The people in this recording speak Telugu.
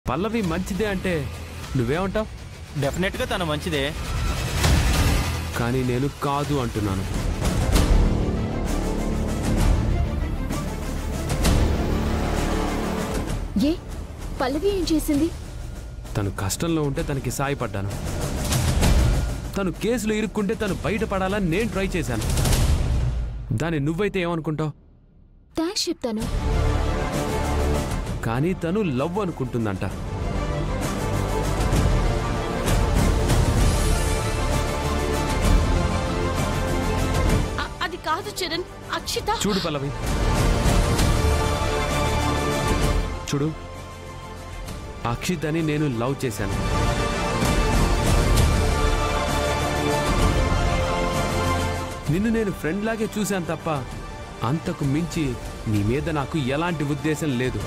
పల్లవి మంచిదే అంటే నువ్వేమంటావు? డెఫినెట్గా తను మంచిదే, కానీ నేను కాదు అంటున్నాను. ఏ పల్లవి ఏం చేసింది? తను కష్టంలో ఉంటే తనకి సాయపడ్డాను. తను కేసులో ఇరుక్కుంటే తను బయటపడాలని నేను ట్రై చేశాను. దాన్ని నువ్వైతే ఏమనుకుంటావు? థ్యాంక్స్ చెప్తాను. కానీ తను లవ్ అనుకుంటుందంట. అది కాదు చరణ్. అక్షిత చూడు పల్లవి, చూడు, అక్షితని నేను లవ్ చేశాను. నిన్ను నేను ఫ్రెండ్ లాగే చూశాను తప్ప అంతకు మించి నీ మీద నాకు ఎలాంటి ఉద్దేశం లేదు.